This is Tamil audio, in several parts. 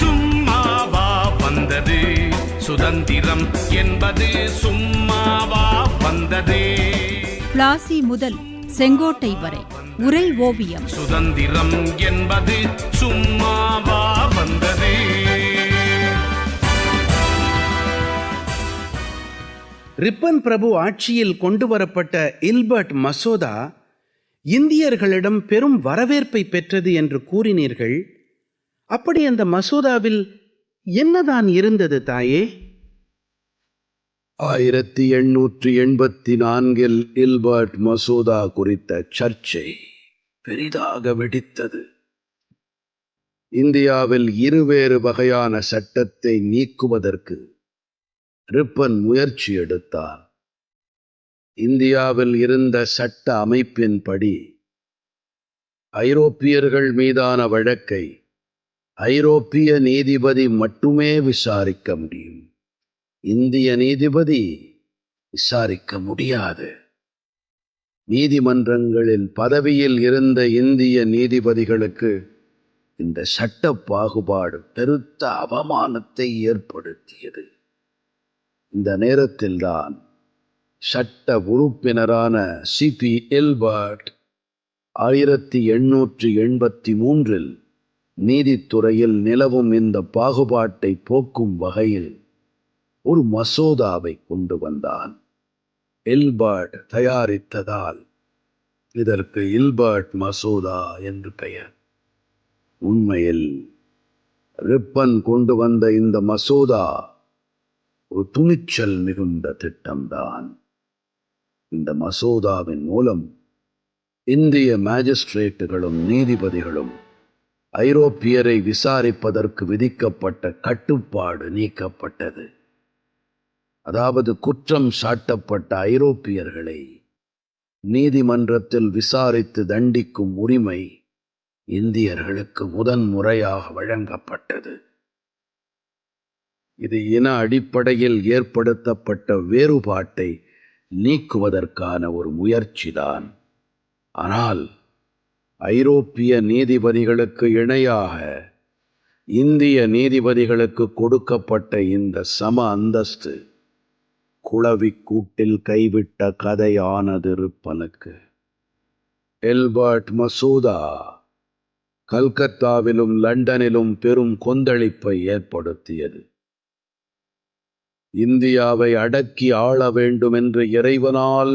சும்மாவா வந்தது சுதந்திரம் என்பது, சும்மாவா வந்தது. பிளாசி முதல் செங்கோட்டை வரை உரை ஓவியம். சுதந்திரம் என்பது சும்மாவா வந்தது. ரிப்பன் பிரபு ஆட்சியில் கொண்டுவரப்பட்ட இல்பர்ட் மசோதா இந்தியர்களிடம் பெரும் வரவேற்பை பெற்றது என்று கூறினீர்கள். அப்படி அந்த மசோதாவில் என்னதான் இருந்தது தாயே? 1884 இல்பர்ட் மசோதா குறித்த சர்ச்சை பெரிதாக வெடித்தது. இந்தியாவில் இருவேறு வகையான சட்டத்தை நீக்குவதற்கு ரிப்பன் முயற்சி எடுத்தார். இந்தியாவில் இருந்த சட்ட அமைப்பின்படி ஐரோப்பியர்கள் மீதான வழக்கை ஐரோப்பிய நீதிபதி மட்டுமே விசாரிக்க முடியும். இந்திய நீதிபதி விசாரிக்க முடியாது. நீதிமன்றங்களில் பதவியில் இருந்த இந்திய நீதிபதிகளுக்கு இந்த சட்ட பாகுபாடு பெருத்த அவமானத்தை ஏற்படுத்தியது. இந்த நேரத்தில்தான் சட்ட உறுப்பினரான சிபி இல்பர்ட் 1883 நீதித்துறையில் நிலவும் இந்த பாகுபாட்டை போக்கும் வகையில் ஒரு மசோதாவை கொண்டு வந்தான். இல்பர்ட் தயாரித்ததால் இதற்கு இல்பர்ட் மசோதா என்று பெயர். உண்மையில் ரிப்பன் கொண்டு வந்த இந்த மசோதா ஒரு துணிச்சல் மிகுந்த திட்டம்தான். இந்த மசோதாவின் மூலம் இந்திய மேஜிஸ்ட்ரேட்டுகளும் நீதிபதிகளும் ஐரோப்பியரை விசாரிப்பதற்கு விதிக்கப்பட்ட கட்டுப்பாடு நீக்கப்பட்டது. அதாவது குற்றம் சாட்டப்பட்ட ஐரோப்பியர்களை நீதிமன்றத்தில் விசாரித்து தண்டிக்கும் உரிமை இந்தியர்களுக்கு முதன்முறையாக வழங்கப்பட்டது. இது இன அடிப்படையில் ஏற்படுத்தப்பட்ட வேறுபாட்டை நீக்குவதற்கான ஒரு முயற்சிதான். ஆனால் ஐரோப்பிய நீதிபதிகளுக்கு இணையாக இந்திய நீதிபதிகளுக்கு கொடுக்கப்பட்ட இந்த சம அந்தஸ்து குளவிக்கூட்டில் கைவிட்ட கதையானது ரிப்பனுக்கு. இல்பர்ட் மசோதா கல்கத்தாவிலும் லண்டனிலும் பெரும் கொந்தளிப்பை ஏற்படுத்தியது. இந்தியாவை அடக்கி ஆள வேண்டும் என்று இறைவனால்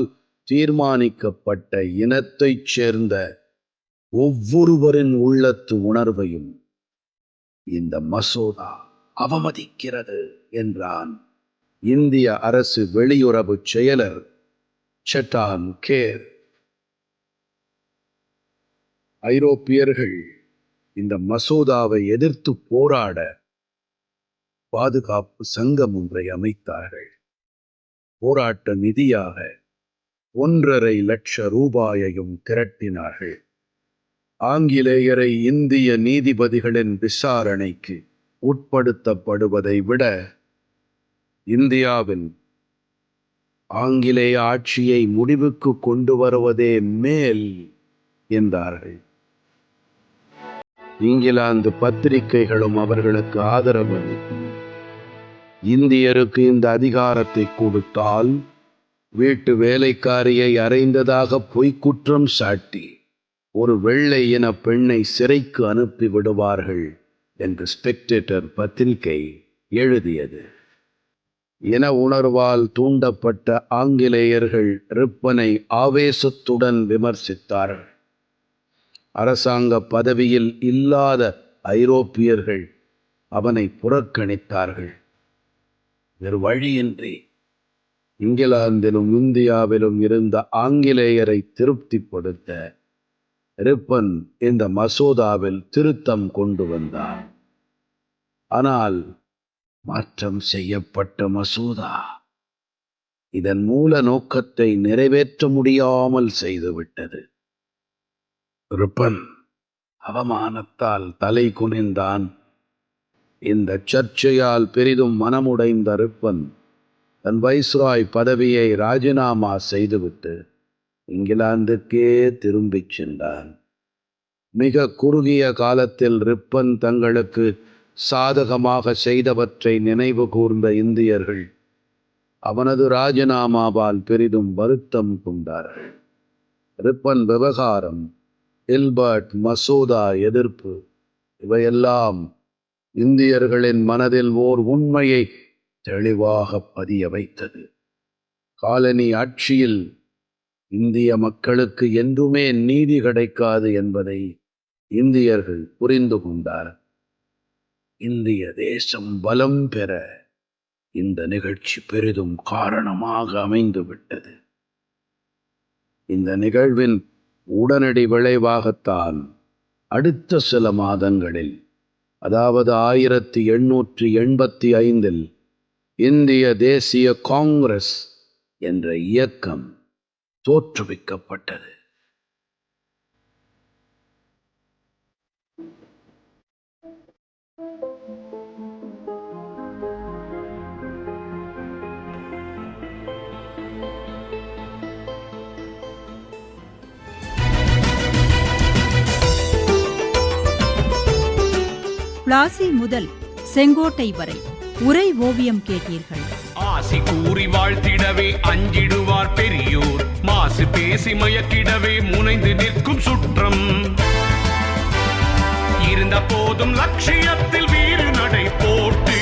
தீர்மானிக்கப்பட்ட இனத்தைச் சேர்ந்த ஒவ்வொருவரின் உள்ளத்து உணர்வையும் இந்த மசோதா அவமதிக்கிறது என்றான் இந்திய அரசு வெளியுறவு செயலர் சட்டான் கேர். ஐரோப்பியர்கள் இந்த மசோதாவை எதிர்த்து போராட பாதுகாப்பு சங்கம் ஒன்றை அமைத்தார்கள். போராட்ட நிதியாக 1.5 லட்சம் ரூபாயையும் திரட்டினார்கள். ஆங்கிலேயரை இந்திய நீதிபதிகளின் விசாரணைக்கு உட்படுத்தப்படுவதை விட இந்தியாவில் ஆங்கிலேய ஆட்சியை முடிவுக்கு கொண்டு வருவதே மேல் என்றார்கள். இங்கிலாந்து பத்திரிகைகளும் அவர்களுக்கு ஆதரவு அளித்தன. இந்தியருக்கு இந்த அதிகாரத்தை கொடுத்தால் வீட்டு வேலைக்காரியை அறைந்ததாக பொய்க்குற்றம் சாட்டி ஒரு வெள்ளை இன பெண்ணை சிறைக்கு அனுப்பி விடுவார்கள் என்று ஸ்பெக்டேட்டர் பத்திரிகை எழுதியது. இன உணர்வால் தூண்டப்பட்ட ஆங்கிலேயர்கள் ரிப்பனை ஆவேசத்துடன் விமர்சித்தார்கள். அரசாங்க பதவியில் இல்லாத ஐரோப்பியர்கள் அவனை புறக்கணித்தார்கள். வேறு வழியின்றி இங்கிலாந்திலும் இந்தியாவிலும் இருந்த ஆங்கிலேயரை திருப்திப்படுத்த ரிப்பன் இந்த மசோதாவில் திருத்தம் கொண்டு வந்தார். ஆனால் மாற்றம் செய்யப்பட்ட மசோதா இதன் மூல நோக்கத்தை நிறைவேற்ற முடியாமல் செய்துவிட்டது. ரிப்பன் அவமானத்தால் தலை குனிந்தான். இந்த சர்ச்சையால் பெரிதும் மனமுடைந்த ரிப்பன் தன் வைஸ்ராய் பதவியை ராஜினாமா செய்துவிட்டு இங்கிலாந்துக்கே திரும்பிச் சென்றான். மிக குறுகிய காலத்தில் ரிப்பன் தங்களுக்கு சாதகமாக செய்தவற்றை நினைவு கூர்ந்த இந்தியர்கள் அவனது ராஜினாமாவால் பெரிதும் வருத்தம் கொண்டார்கள். ரிப்பன் விவகாரம், இல்பர்ட் மசோதா எதிர்ப்பு இவையெல்லாம் இந்தியர்களின் மனதில் ஓர் உண்மையை தெளிவாக பதிய வைத்தது. காலனி ஆட்சியில் இந்திய மக்களுக்கு என்றுமே நீதி கிடைக்காது என்பதை இந்தியர்கள் புரிந்து கொண்டார். இந்திய தேசம் பலம் பெற இந்த நிகழ்ச்சி பெரிதும் காரணமாக அமைந்துவிட்டது. இந்த நிகழ்வின் உடனடி விளைவாகத்தான் அடுத்த சில மாதங்களில், அதாவது 1885 இந்திய தேசிய காங்கிரஸ் என்ற இயக்கம் தோற்றுவிக்கப்பட்டது. பிளாசி முதல் செங்கோட்டை வரை உரை ஓவியம் கேட்டீர்கள். ஆசி கூறி வாழ்த்திடவே அஞ்சிடுவார் பெரியோர், மாசு பேசி மயக்கிடவே முனைந்து நிற்கும் சுற்றம். இருந்த போதும் லட்சியத்தில் வீறு நடை போட்டு